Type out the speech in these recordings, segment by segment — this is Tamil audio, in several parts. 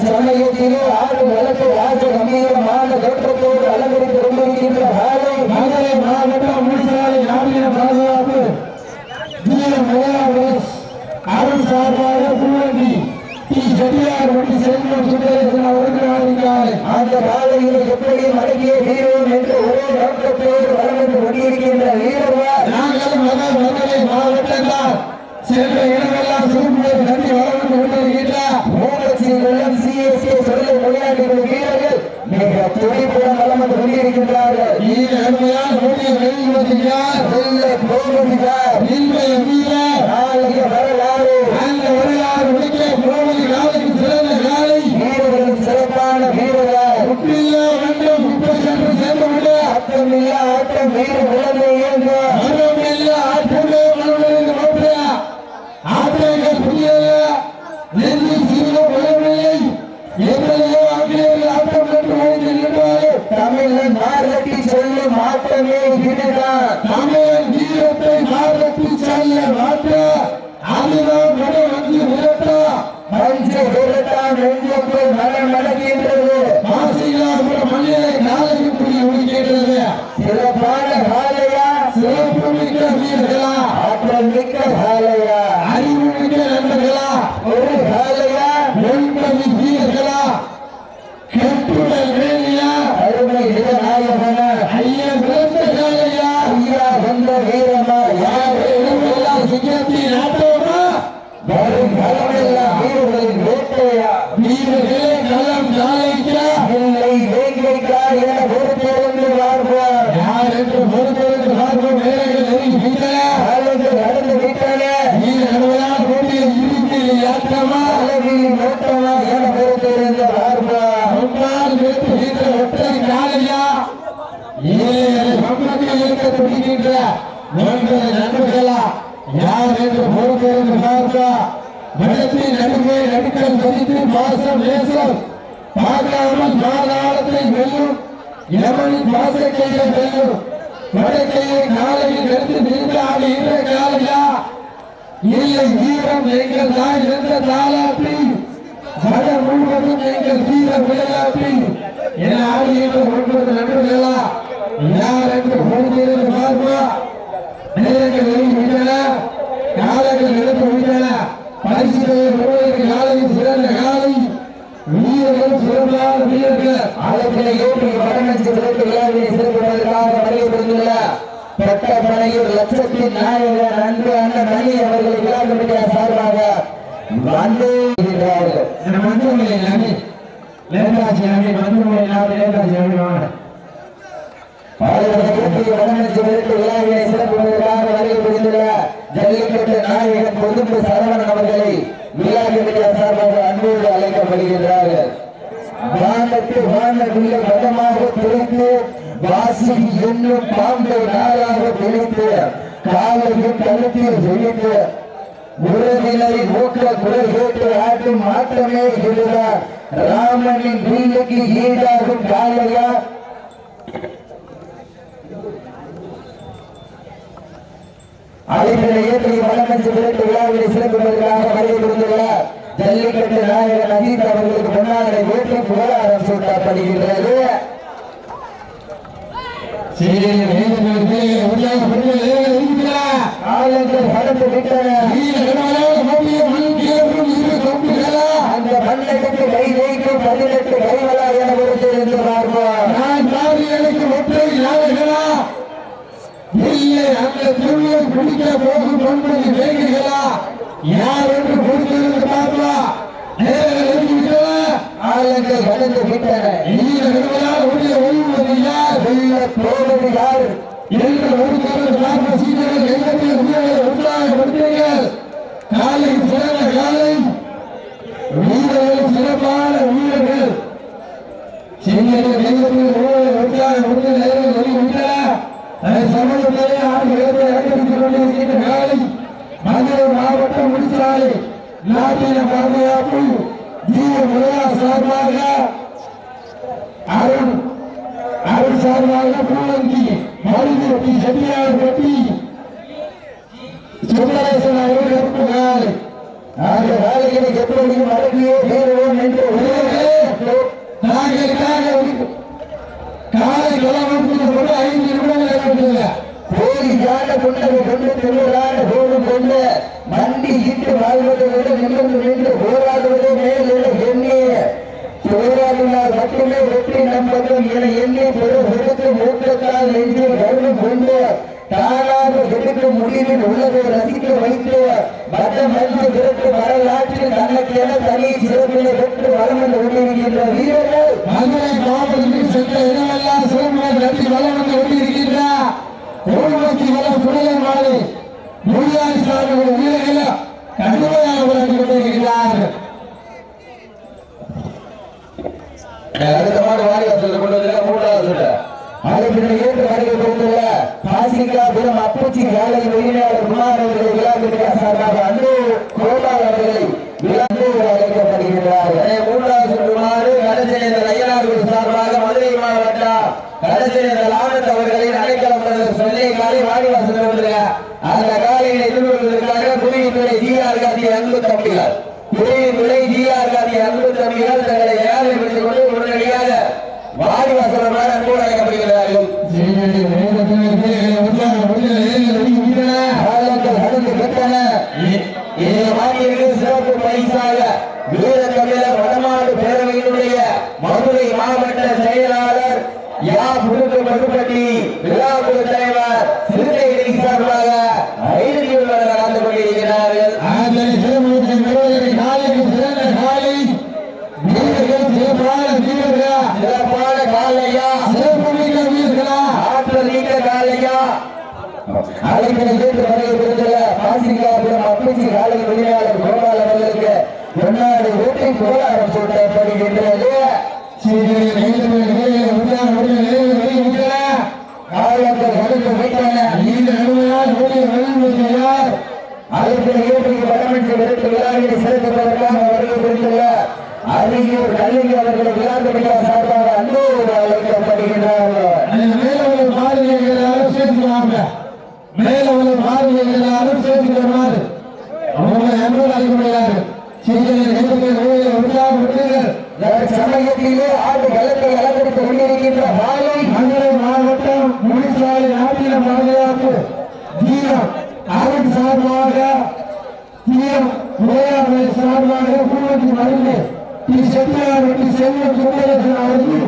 சமயத்திலே ஆடு வழக்கு ராஜ கம்பீரமான தோற்றத்தோடு அலங்கரித்து கொண்டிருக்கின்ற மதுரை மாவட்டம் முடிசாலை நாட்டின பாதுகாப்பு அருள் சார்பாக பூவண்டி டி செட்டியார் வண்டி செல்வம் சுந்தரேசன் அவர்கள் அந்த காலையில் எப்படியும் அடங்கிய வீரர் என்று ஒரே நோக்கத்தோடு வளர்ந்து கொண்டிருக்கின்ற வீரர்கள் நாங்கள் மதுரை மாவட்டத்தால் சென்ற இடமெல்லாம் சூழ்நிலை நன்றி வளர்ந்து கொண்டிருக்கின்றார் சிஎஸ்கே சொல்ல விளையாட்டு வீரர்கள் மிக துடிப்புடன் வளர்ந்து கொண்டிருக்கின்றார்கள் நாளைய வரலாறு அந்த வரலாறு முடிக்க போவது நாளைக்கு சிறந்த நாளை வீரர்களின் சிறப்பான வீரர்கள் முற்றில்லா வேண்டும் முப்பது சென்று சேர்ந்து அர்த்தமில்லா ஆட்டம் வீர உலகை அர்த்தமில்லா ஆட்டமே மனதில் ஆட்டங்கள் புதிய நெல்லி சீரோ உலகமில்லை எவ்வளவோ ஆங்கிலேயர்கள் ஆட்டம் என்று தமிழன் மார்கட்டி சொல்லும் ஆட்டமே இதுதான் தமிழன் வீரத்தை மார்கட்டி சொல்ல மாற்ற அதுதான் வந்து விரட்டா மஞ்சு விரட்டா நெஞ்சுக்குள் மனம் மடக்கின்றது மாசிலாபுர மண்ணிலை நாளைக்கு புரிய முடிக்கின்றது சிறப்பான காலையா சிறப்பு மிக்க வீரர்களா ஆற்றல் மிக்க காலையா அறிவு மிக்க நண்பர்களா ஒரு காலையா 9 வீரர்களா கெட்டுடல் வேலையா அருமை நாயகன ஐயா பிறந்த காலையா ஐயா வந்த வீரமா யார் எல்லாம் சிங்கத்தின் ஆட்டோமா வரும் களமெல்லாம் வீரர்களின் வேட்டையா வீரர்களே களம் நாளைக்கா இல்லை வேங்கைக்கா என பொறுத்திருந்து பார்ப்போம் யார் என்று பொறுத்திருந்து பார்ப்போம் வேலைகள் நெருங்கிவிட்டன நடந்து விட்டன வீரர்களால் போட்டியில் இருக்கிற ஆட்டமா அளவில் நோட்டமா என பொறுத்திருந்து பார்ப்போம் ஒன்றால் வெற்றுகின்ற ஒற்றை காலையா ஏழை மக்கள் இருக்க துடிக்கின்ற 9 நண்பர்களா யார் என்று பொறுத்திருந்து பார்ப்பா மனத்தின் நடுவே நடுக்கல் பதித்து பாசம் நேசம் பார்க்காமல் பாதாளத்தை வெல்லும் இளமனின் பாசக்கையை வெல்லும் வடக்கையை காலையில் எடுத்து நின்றால் இந்த காலையா இல்லை வீரம் எங்கள் தான் என்ற தாளாட்டி வட முழுவதும் எங்கள் வீர விளையாட்டி என ஆடுகின்ற 9 நண்பர்களா யார் என்று பொறுத்திருந்து பார்ப்பா நேரங்கள் நெருங்கிவிட்டன காலங்கள் எடுத்து விட்டன பரிசுகளை பெறுவதற்கு காலையில் சிறந்த காலை வீரர்கள் சிறப்பான வீரர்கள் ஆலத்தினை ஏற்றி வடமஞ்சு விளையாட்டு விழாவினை சிறப்புவதற்காக வருகை புரிந்துள்ள பட்டப்பனையூர் லட்சத்தின் நாயகர் அன்பு அண்ணன் மணி அவர்கள் விழா கமிட்டியார் சார்பாக வந்து மஞ்சள் நம்பி லேட்டாட்சி நம்பி மஞ்சள் நாடு லேட்டாட்சி நம்பி வாங்க வடமஞ்சு விளையாட்டு விழாவினை சிறப்புவதற்காக வருகை புரிந்துள்ள ஜல்லிக்கட்டு நாயகன் பொதுப்பு சரவணன் அவர்களை விழா கமிட்டியார் சார்பாக அன்போடு அழைக்கப்படுகின்றார்கள். வானத்து வானவில்லை வடமாக பிரித்து வாசி என்னும் பாம்பை நாளாக பிரித்து காலையும் கழுத்தில் விழித்து உறவினரின் ஊக்க குரல் கேட்டு ஆட்டும் மாற்றமே இதுதான் ராமனின் வீலுக்கு ஈடாகும் காலையா அழைப்பினை ஏற்றி வடமஞ்சு விளையாட்டு விழாவினை சிறப்புவதற்காக வருகை புரிந்துள்ள ஜல்லிக்கட்டு நாயகன் அஜித் அவர்களுக்கு பொன்னாடை ஏற்றி புகழாரம் சூட்டப்படுகின்றது. காலங்கள் கடந்து விட்டன. அந்த மண்ணெடுத்து கை வைக்கும் 18 கைவலா என பொறுத்திருந்து பார்ப்போம். நான் காவியலுக்கு ஒற்றை நாயகனா இல்லை அந்த துணியை குடிக்க போகும் 9 வேகைகளா யார் என்று பொறுத்திருந்து பார்ப்பா. காலங்கள் கடந்து விட்டன. ஒழுங்குவது யார் போவது யார் என்று ஒருத்தர் பார்ப்ப சீனர்கள் எல்லத்தையும் உற்சாகப்படுத்துங்கள். காலை சிறந்த காலை வீரர்கள் சிறப்பான வீரர்கள் சீனர்கள் உற்சாகப்படுத்த நேரம் வெளிவிட்டன. சமூகத்திலே ஆண்டு இறக்கடித்துக் கொண்டிருக்கின்ற காலை மதுரை மாவட்டம் முடிச்சாலை நாட்டின பாதுகாப்பு ஜீவ முறையா சார்பாக அருள் சார்பாக பூவந்தி மருந்து வெட்டி செட்டியார் வெட்டி சுந்தரேசன் அவர்கள் கருப்புகாலை அந்த வேலைகளை எப்படியும் அடங்கியே தீர்வோம் என்று நாங்கள் காலை கிளம்பும் 5 நிமிடங்கள் கோரி ஜாட கொண்டவை கொண்டு திருவிழாண்ட போடும் கொண்டு மண்டி இட்டு வாழ்வதை விட நிமிர்ந்து நின்று போராடுவதே மேல் என எண்ணிய போராடினார் மட்டுமே வெற்றி நம்பகம் என எண்ணி பெருத்து மூக்கத்தால் நெஞ்சில் கருணம் கொண்டு தானாக எடுக்கும் முடிவில் உள்ளதை ரசிக்க வைத்து மத மருந்து விரட்டு வரலாற்றில் தனக்கென தனி சிறப்பினை பெற்று வளம் வந்து கொண்டிருக்கின்ற வீரர்கள் மதுரை மாவட்டத்தில் சென்ற இடமெல்லாம் சிறப்புகளை நன்றி வளம் வந்து கொண்டிருக்கின்றார். கோல்வாக்கி வளம் சுடலை மாலை மொழியாளி சார்ந்த வீரர்கள் கடுமையாக விளையாடி கொண்டிருக்கிறார்கள். அடுத்த மாடு வாரிவாசல் கொண்டு வந்து 3வது சுற்று அழைப்பினை ஏற்று வருகை கொடுத்துள்ள பாசிகாபுரம் அப்பச்சி வேலை உரிமையாளர் குமார் அவர்களை விழாக்குடியா சார்பாக அன்பு கோபால் அவர்களை விழாக்கு அழைக்கப்படுகிறார்கள். 3வது சுற்றுமாறு கடச்சேரிகள் ஐயனார்கள் சார்பாக மதுரை மாவட்டம் கடச்சேரிகள் ஆனந்த் அவர்களின் அடைக்கலம் சொல்லி காலை வாரிவாசல் கொண்டு அந்த காலையை எதிர்கொள்வதற்காக குடியுரிமை ஜிஆர் காந்தி அன்பு தம்பிகள் குடியுரிமை ஜிஆர் காந்தி அன்பு தம்பிகள் தங்களை வேலைப்படுத்திக் கொண்டு உடனடியாக வாரிவாசல் அன்போடு அழைக்கப்படுகிறார்கள். சிறப்பு பரிசாக வீர தமிழர் வடமாடு பேரவையினுடைய மதுரை மாவட்ட செயலாளர் மதுப்பட்டி விழாக்குழு தலைவர் சிறுத்தை சார்பாக 5 நிமிடங்கள் நடந்து கொண்டிருக்கிறார்கள். சிறப்பான காலையா ஆற்றல் நீக்க காலையா அழைப்பினை ஏற்று வருகை கொடுத்துள்ள பாசிகாபுரம் அப்பச்சி காலை உரிமையாளர் கோபால் அவர்களுக்கு பொன்னாடு ஊட்டி கோலாரம் சூட்டப்படுகின்றது. அழைப்பினை ஏற்று வடமஞ்சி விரட்டு விழாவினை சிறப்பிப்பதற்காக வருகை கொடுத்துள்ள அரியூர் கல்வி அவர்களை விழாக்குடியா சார்பாக அன்போடு அழைக்கப்படுகின்றார்கள். மேலவளம் மாறுகிறாலும் சேர்த்துக்கிறாங்க. மேலவளம் மாறுகிறாலும் சேர்த்துக்கிறாரு. அவங்க அன்போடு அழைக்கப்படுகிறார்கள். சமயத்திலே ஆண்டு களத்தை அலங்கரித்துக் கொண்டிருக்கின்ற மாலை மதுரை மாவட்டம் முடிசாலை நாட்டின பாதுகாப்பு ஜீவம் அருள் சார்பாக சார்பாக பூவந்தி மருந்து செட்டியார் வெட்டி செல்வம் சுந்தரேசன் அவர்கள்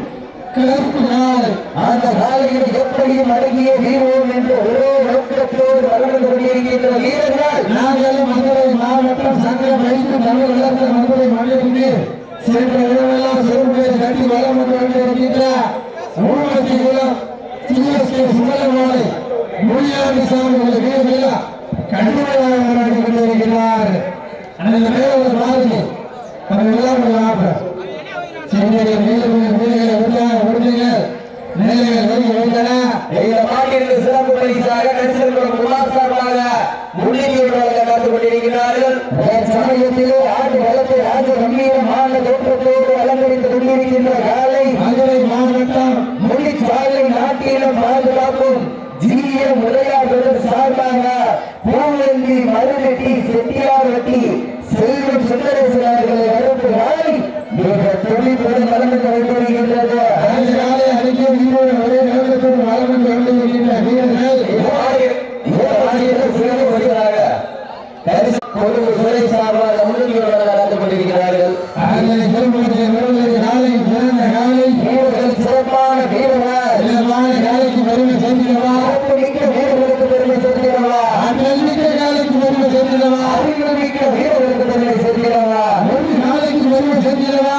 கருப்பு காலை அந்த காலையில் எப்படியும் அடங்கிய வீரோம் என்று ஒரே நோக்கத்தோடு வளர்ந்து கொண்டிருக்கின்ற வீரர்கள் நாங்கள் மதுரை மாவட்டம் சங்கம் வைத்து தமிழ் வளர்ந்த மதுரை மண்ணிற்கு சென்ற இடமெல்லாம் சிறுபேரை கட்டி வளம் வந்து கொண்டிருக்கின்ற ஊழி குலம் சிஎஸ்கே சுமலமாலை மொழியாண்டி சாமி வீரர்கள் கடுமையாக விளையாடி கொண்டிருக்கிறார். அந்த மேல மாதிரி சிறப்பு பரிசாக குமார் சார்பாக நடந்து கொண்டிருக்கிறார்கள். சமயத்திலே ஆண்டு வளத்தை ராஜ கம்பீரமான தோற்றத்தோடு அலங்கரித்துக் கொண்டிருக்கின்ற காலை மதுரை மாவட்டம் முடிச்சாலை நாட்டிலும் பாதுகாப்பும் ஜீய முறையாளர் சார்பாக பூவந்தி மருவெட்டி செட்டியார் வெட்டி செல்வம் சுந்தரேசன் அவர்களை அனுப்புகிறாய் மிக தொழில்புடன் வளர்ந்து கொண்டிருக்கின்றது. அடிக்க வீரர்கள் ஒரே நேரத்தோடு வளர்ந்து கொண்டிருக்கின்ற வீரர்கள் துறை சார்பாக முன்னிலையோடு நடந்து கொண்டிருக்கிறார்கள். சிறப்பான வீரர்கள் காலைக்கு பெருமை சேர்க்கிறவா மிக்க வீரர்களுக்கு பெருமை சேர்க்கிறவா மிக்க காலைக்கு பெருமை சேர்க்கிறவா அறிவுமிக்க வீரர்களுக்கு பெருமை சேர்க்கிறவா நாளைக்கு பெருமை சேர்க்கிறவா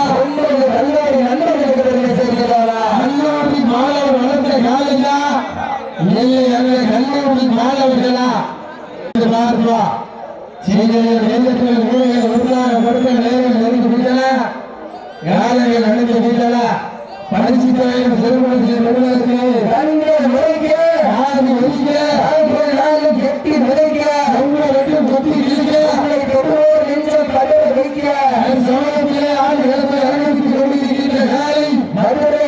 நல்லோடி நண்பர்களுக்கு பெருமை சேர்க்கிறவா நல்லோடி மாணவர் வளர்ந்த காலையா இல்லை அல்ல நல்லோடி மாணவர்களா பார்ப்பா உற்சாகப்படுத்த நேரம் நெருங்கி விட்டன காலைகள் நடந்து விட்டன பரிசு தொகையில் சிறப்பு பெறுவதற்கு கண்கள் முறைக்க ஆறு ஒதுக்க ஆண்கள் நாலு எட்டி முறைக்க அவங்க ரெண்டு கொத்தி இழுக்க அவங்களை தொண்ணூறு நிமிஷம் பதற வைக்க சமயத்திலே ஆண்டு கிழமை அனுமதித்துக் கொண்டிருக்கின்ற காலை மதுரை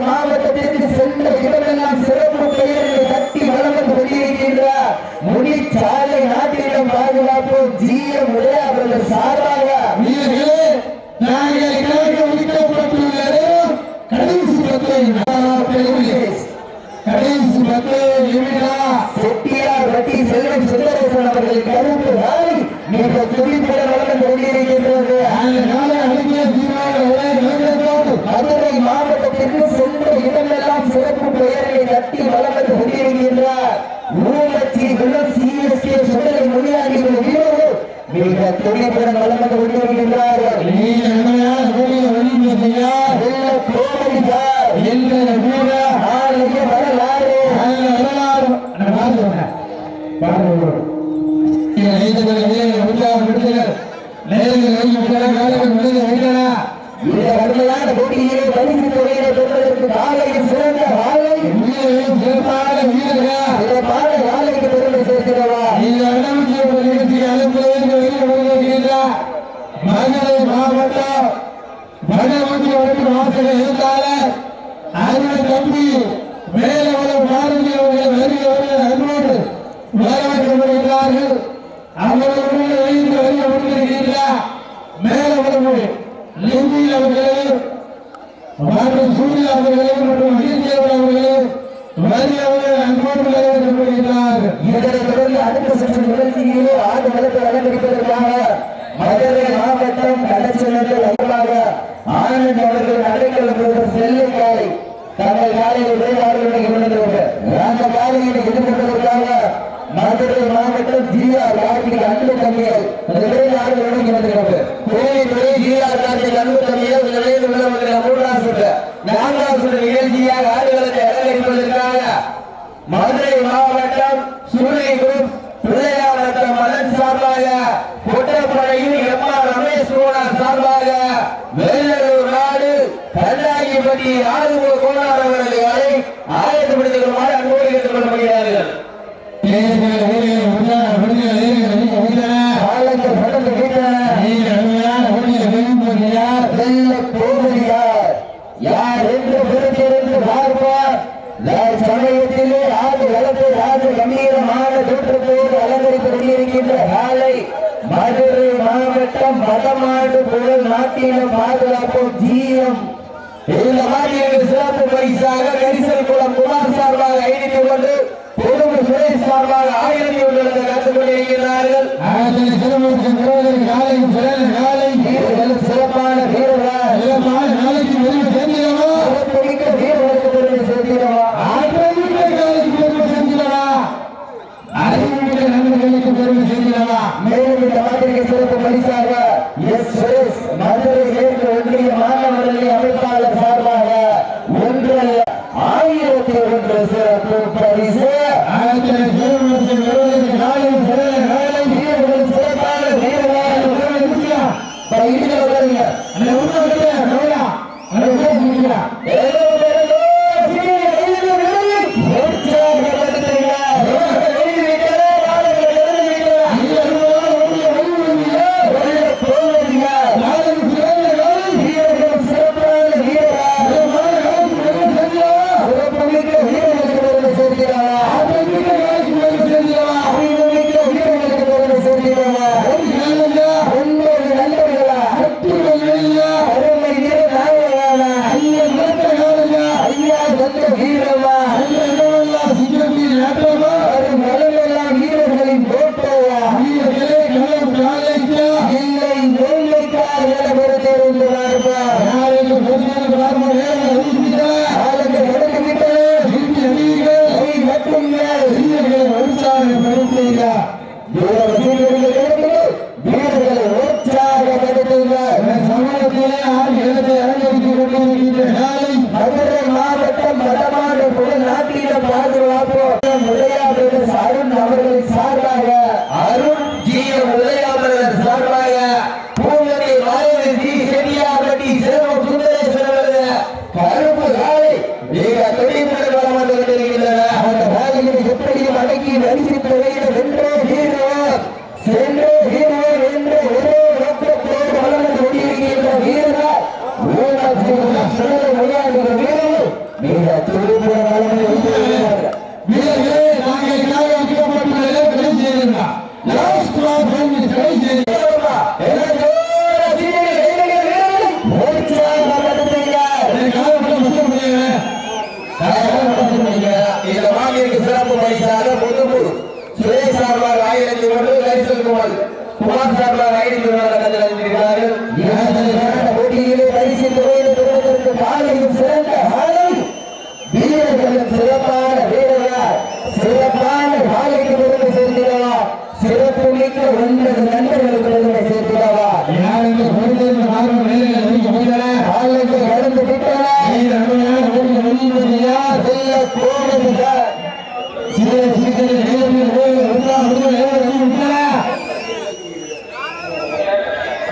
மாவட்டத்திற்கு சென்ற இடமெல்லாம் சிறப்பு பெயர்களை கட்டி வளர்ந்து கொண்டிருக்கின்ற முனிச்சாலை நாட்டிடம் பாதுகாப்பு ஜிஎம் அவர்கள் சார்பாக வீரர்களே நாங்கள் இணைக்க ஒதுக்கப்பட்டுள்ளது கடைசி 10 நிமிடம் செட்டியார் வட்டி செல்வம் சுந்தரேசன் அவர்கள் கருப்பு நாளை மிக துடிப்புடன் வளர்ந்து கொண்டிருக்கின்றது. அந்த நாளை அழகிய மதுரை மாவட்டத்திற்கு சென்ற இடமெல்லாம் சிறப்பு பெயர்களை கட்டி வளர்ந்து கொண்டிருக்கின்றார். ஊமச்சி குணம் சிஎஸ்கே சுடலை முனியாண்டிகள் வீரர்கள் மிக துடிப்புடன் வளர்ந்து கொண்டிருக்கின்றார்கள். கடுமையான போட்டியிலே பரிசு தொகையை பெறுவதற்கு காலையில் சிறந்த வாழை சிறப்பான வீரர்கள் சிறப்பான வாழைக்கு பெருமை சேர்க்கிறவா மதுரை மாவட்டம் வடமொழி வாசகர் இருந்தாலும் அருள் தம்பி மேலவளம் பாரதி அவர்கள் வருகிறவர்கள் அன்போடு வரவேற்கப்படுகிறார்கள். அவர்களுடைய வருகின்றார் மேலவளம் லிங்கில் அவர்களையும் மற்றும் சூர்யா அவர்களையும் மற்றும் அகிந்தேவன் அவர்களையும் வருகிறவர்கள் அன்போடு வரவேற்கப்படுகிறார்கள். இதனைத் தொடர்ந்து அடுத்த சுற்று நிகழ்ச்சியிலே ஆடு வளர்த்து அலங்கரிப்பதற்காக மதுரை மாவட்டம் கடைச்செல்வர்கள் அதிகமாக ஆனந்த் அவர்கள் அடைக்கலம் செல்லை காலை தங்கள் காலையில் விளையாடுகளை கொண்டிருக்கிறார். அந்த காலையில் எதிர்கொள்வதற்காக மதுரை மாவட்டம் ஜிஆர் கார்த்திக் அன்பு தம்பிகள் விளையாடுகளுடன் வந்திருக்கிறார். ஜிஆர் கார்த்திக் அன்பு தம்பிகள் நிலையில் உள்ளவர்கள் மூன்றாவது நிகழ்ச்சியாக ஆடுகளத்தை அலங்கரிப்பதற்காக மதுரை மாவட்டம் சூளை குரூப் பிள்ளையாவட்டம் மலன் சார்பாக கொட்டப்படையில் எம்ஆர் ரமேஷ் கோனார் சார்பாக வெள்ளலூர் நாடு கல்லாங்கிப்பட்டி ஆறுமுக கோனார் அவர்களை ஆயத்தப்படுத்திக் கொள்ளுமாறு அன்போடு கேட்டுக் கொள்ளப்படுகிறார்கள். யார் என்று பிறந்திருந்து பார்ப்பார். சமயத்திலே ஆடு வளர்த்து ராஜ கம்பீரமான தோற்றத்தோடு அலங்கரித்துக் கொண்டிருக்கின்ற காலை மதுரை மாவட்டம் வடமாடு புகழ் நாட்டிலும் பாதுகாப்பு ஜிஎம் இந்த மாதிரி சிறப்பு பரிசாக நெரிசல் குளம் குமார் சார்பாக 501 பொதுவு சுரேஷ் சார்பாக 1001 காத்துக் கொண்டிருக்கிறார்கள். சிறப்பான வீரர்கள் சிறப்பான நாளைக்கு பெருமை சேர்க்கிறவா மிக்க வீரர்களுக்கு பெருமை சேர்க்கிறவா அறிவுமிக்க நண்பர்களுக்கு பெருமை சேர்க்கிறவா. மேலும் இந்த மாதிரி சிறப்பு பரிசாக எஸ் சுரேஷ் மதுரை மேற்கு ஒன்றிய மாணவர்களை அமைப்பாளர் சார்பாக 1001 சிறப்பு பரிசு வீரர்கள் சிறப்பான வீரர்கள்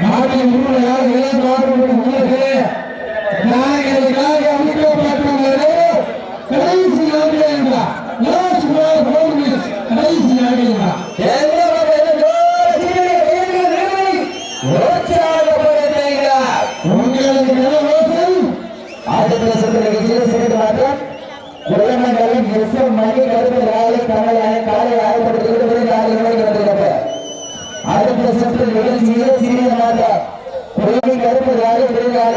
நாட்டின் உண்மையால் இளைஞர்கள் உள்ளே நாயகர்களுக்காக அமைக்கப்பட்டுள்ளது கடைசி நாடுகளா கடைசி நாடுகளா உங்களுக்கு நிலவோசல் அடுத்த சுற்று மாற்றம் குளமண்டலம் எஸ்எம் மணி கருப்பு ராலை காலை ஆயப்படுத்தி அடுத்த சுற்று நிகழ்ச்சியில் சிறிய மாற்றம் குளமி கருப்பு ராலை விரைவாக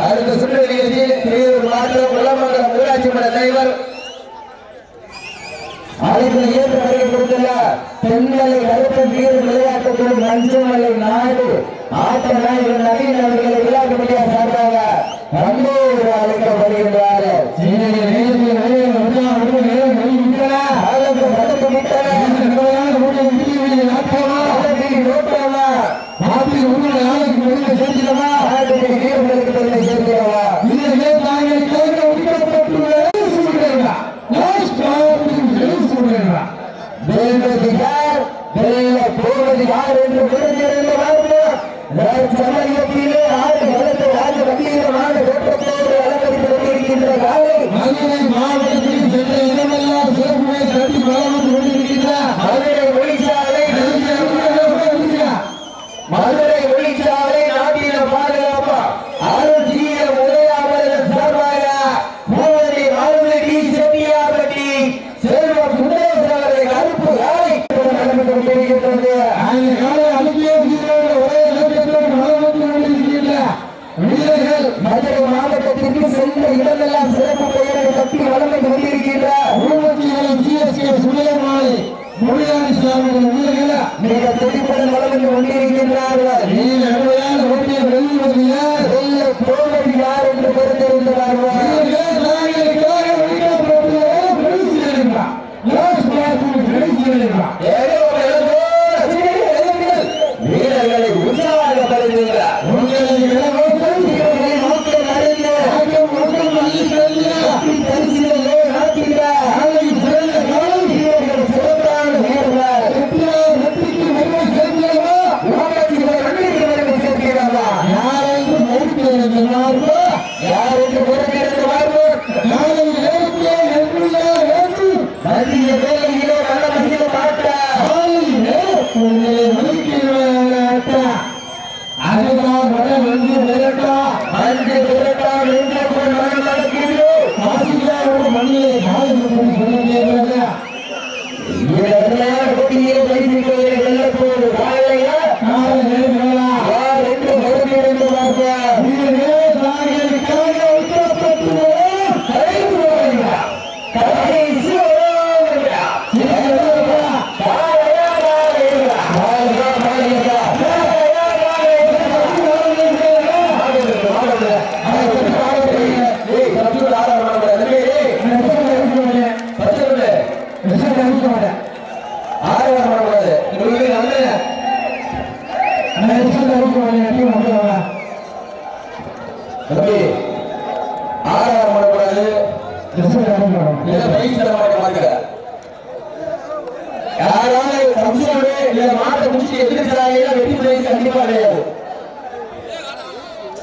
அடுத்த சுற்று நிகழ்ச்சியில் சிறிய மாற்றம் குளமண்டலம் ஊராட்சி மன்ற தலைவர் அழைப்பில் ஏற்று வருகை கொடுத்துள்ளார். தென்மலை கருப்பு வீர விளையாட்டு குழு மஞ்சமலை நாடு ஆட்ட நாயகர் நவீன் அவர்களை விழா கமிட்டியார் சார்பாக அன்போடு அழைக்கப்படுகின்றார். யார் என்று சமயத்திலே ஆறு வளர்த்து ராஜ வங்கீரமான தோற்றத்தோடு அலங்கரித்துக் கொண்டிருக்கின்ற காலை மதுரை மாவட்டத்தில் சென்ற இடமெல்லாம் சிறப்புமை தட்டி வளர்ந்து கொண்டிருக்கின்றார். மதுரை ஒளிச்சாலை நாட்டின பாதுகாப்பா அருள்ஜீய உதயாமல் சார்பாக மூவரை மாறுதி டி செட்டியாபட்டி செல்வ சுந்தரேசன் அவர்களை கருப்பு காலை நடந்து கொண்டிருக்கின்றது. அந்த காலை அழுகிய ஒரே இலக்கியத்தோடு வளர்ந்து கொண்டிருக்கின்ற வீரர்கள் மதுரை மாவட்டத்திற்கு சென்ற இடமெல்லாம் சிறப்பு பெயரை தட்டி வளர்ந்து கொண்டிருக்கின்ற சுயமாலை மொழியாளி சாமிகள் வீரர்களா மிக துடிப்புடன் வளர்ந்து கொண்டிருக்கின்றார்கள். போவது யார் என்று பொறுத்திருந்தார்கள். வீரர்களை உற்சாகப்படுத்துகிறார்.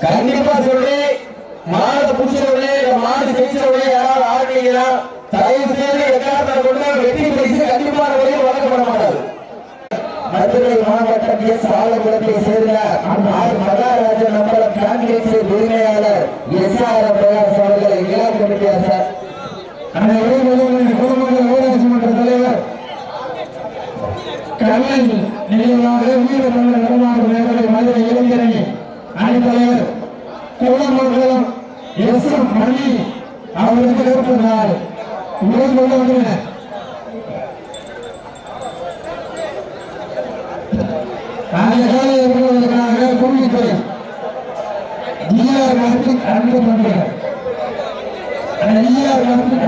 கண்டிப்பா சொல்றேன், மாடு புடிச்சவனே மாடு ஜெயிச்சவனே யாராவது ஆடுனீங்கன்னா தயவு செய்து எக்காரணத்தை கொண்டு வெற்றி பரிசு கண்டிப்பான முறையில் வழங்கப்பட மாட்டாது. மதுரை மாவட்டம் எஸ் ஆலங்குளத்தை சேர்ந்த மகாராஜன் நம்பலம் காங்கிரஸ் உரிமையாளர் SR பிரகாஷ் அவர்களை விழா கமிட்டியார் சார் ஊராட்சி மன்ற தலைவர் கல்லன் நினைவாக வீரமல்ல நடமாடும் நேரடி மதுரை இளைஞரணி அணித்தலைவர் குளமங்கலம் SM மணி அவருக்கு ஏற்படுகிறார். குழுத்துறை அன்பு தம்பிகள்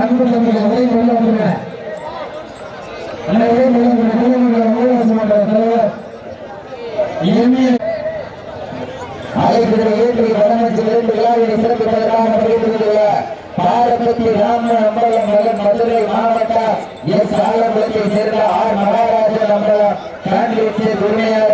அன்பு தம்பிகள் தலைவர் அழைப்பினை ஏற்றி வடமஞ்சில் இருந்து விழாவினை சிறப்பிப்பதற்காக வருகின்ற பாரம்பரிய ராம அம்பலம் மகன் மதுரை மாவட்ட எஸ் ஆலங்குளத்தை சேர்ந்த மகாராஜன் அம்பலம் காங்கிரஸ் உரிமையாளர்